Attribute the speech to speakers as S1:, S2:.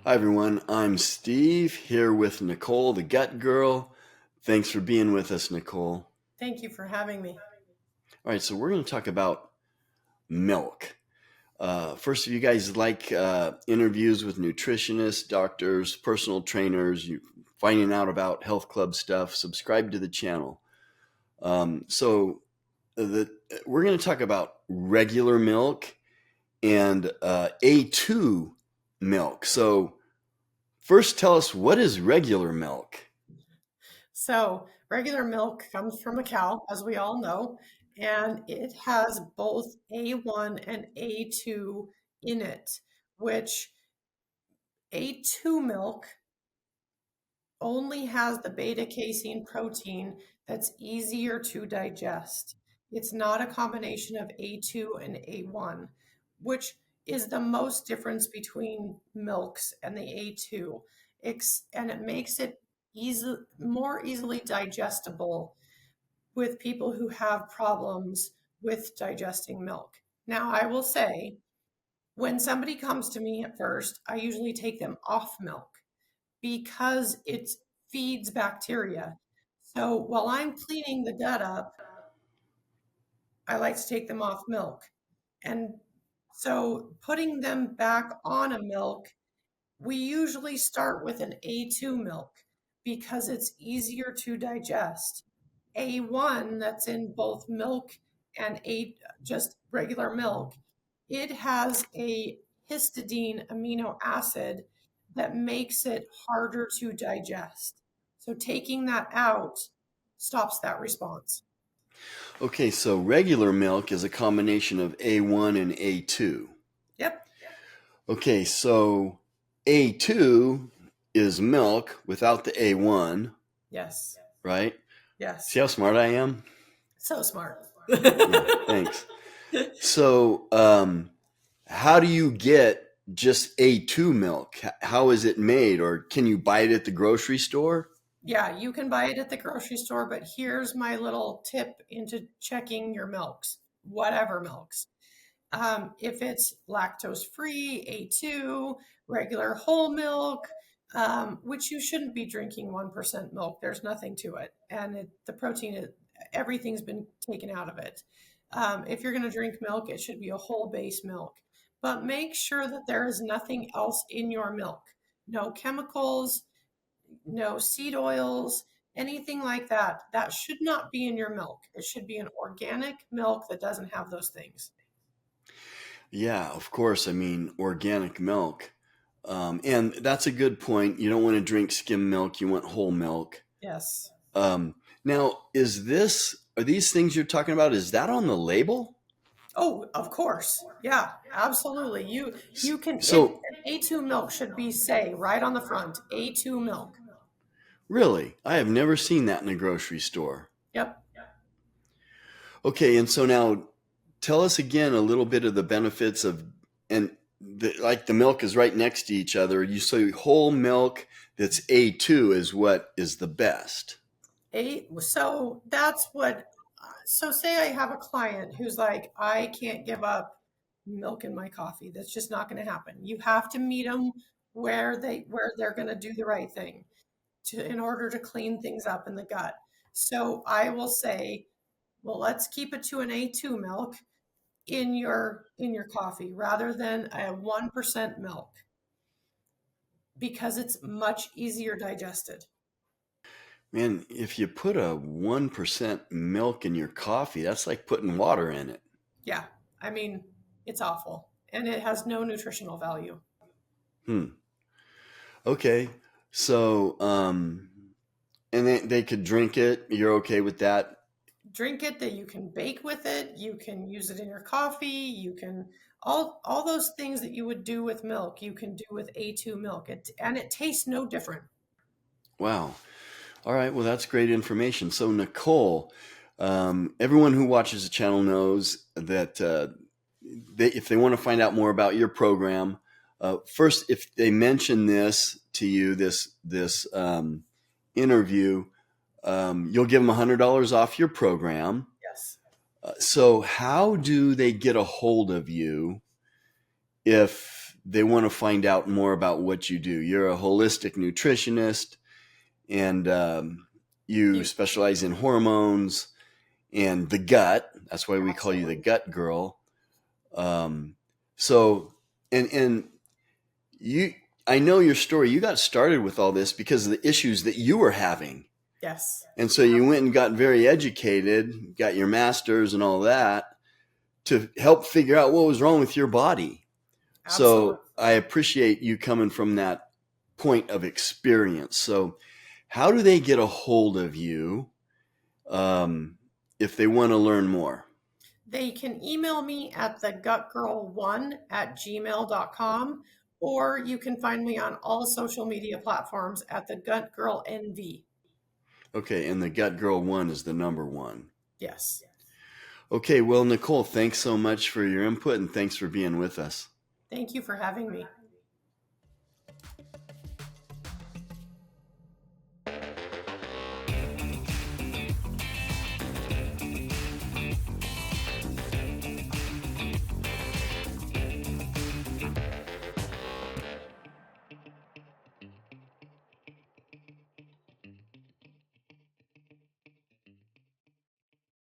S1: Hi, everyone. I'm Steve here with Nicole, the Gut Girl. Thanks for being with us, Nicole.
S2: Thank you for having me.
S1: All right, so we're going to talk about milk. First, if you guys like interviews with nutritionists, doctors, personal trainers, you finding out about health club stuff, subscribe to the channel. So the, we're going to talk about regular milk and A2 milk. So first, tell us, what is regular milk?
S2: So, regular milk comes from a cow, as we all know, and it has both A1 and A2 in it, which A2 milk only has the beta casein protein that's easier to digest. It's not a combination of A2 and A1, which is the most difference between milks and the A2. And it makes it more easily digestible with people who have problems with digesting milk. Now, I will say, when somebody comes to me at first, I usually take them off milk because it feeds bacteria. So while I'm cleaning the gut up, I like to take them off milk. And so putting them back on a milk, we usually start with an A2 milk because it's easier to digest. A1 that's in both milk and just regular milk, it has a histidine amino acid that makes it harder to digest. So taking that out stops that response.
S1: Okay, so regular milk is a combination of A1 and A2.
S2: Yep.
S1: Okay, so A2 is milk without the A1,
S2: Yes.
S1: right? See
S2: Yes.
S1: how smart I am?
S2: So smart.
S1: Yeah, thanks. So, how do you get just A2 milk? How is it made? Or can you buy it at the grocery store?
S2: Yeah, you can buy it at the grocery store, but here's my little tip into checking your milks, whatever milks. If it's lactose free, A2, regular whole milk, which you shouldn't be drinking 1% milk. There's nothing to it. And the protein, everything's been taken out of it. If you're going to drink milk, it should be a whole base milk. But make sure that there is nothing else in your milk. No chemicals, no seed oils, anything like that. That should not be in your milk. It should be an organic milk that doesn't have those things.
S1: Yeah, of course. I mean, organic milk. And that's a good point. You don't want to drink skim milk, you want whole milk.
S2: Yes.
S1: Now, are these things you're talking about, is that on the label?
S2: Oh, of course. Yeah, absolutely. You can
S1: So,
S2: A2 milk should be say right on the front, A2 milk.
S1: really, I have never seen that in a grocery store.
S2: Yep.
S1: Okay, and so now tell us again a little bit of the benefits of, and like the milk is right next to each other. You say whole milk that's A2 is what is the best.
S2: So that's what, so say I have a client who's like, I can't give up milk in my coffee. That's just not going to happen. You have to meet them where they're going to do the right thing in order to clean things up in the gut. So I will say, well, let's keep it to an A2 milk in your coffee rather than a 1% milk because it's much easier digested.
S1: Man, if you put a 1% milk in your coffee, that's like putting water in it.
S2: Yeah, I mean, it's awful and it has no nutritional value.
S1: Hmm. Okay. So, and they could drink it. You're okay with that?
S2: Drink it, that you can bake with it, you can use it in your coffee, you can all those things that you would do with milk, you can do with A2 milk. And it tastes no different.
S1: Wow. All right. Well, that's great information. So, Nicole, everyone who watches the channel knows that if they want to find out more about your program, first, if they mention this to you, this interview, you'll give them $100 off your program.
S2: Yes.
S1: So, how do they get a hold of you if they want to find out more about what you do. You're a holistic nutritionist, and you
S2: You,
S1: specialize in hormones and the gut. That's why we call you the
S2: absolutely.
S1: gut girl. Um, so, and you, I know your story. You got started with all this because of the issues that you were having.
S2: Yes,
S1: And so you went and got very educated, got your master's and all that to help figure out what was wrong with your body.
S2: absolutely.
S1: So I appreciate you coming from that point of experience. So, how do they get a hold of you if they want to learn more?
S2: They can email me at thegutgirl1@gmail.com, or you can find me on all social media platforms at the Gut Girl NV.
S1: Okay, and the Gut Girl 1 is the number one.
S2: Yes.
S1: Okay, well, Nicole, thanks so much for your input and thanks for being with us.
S2: Thank you for having me.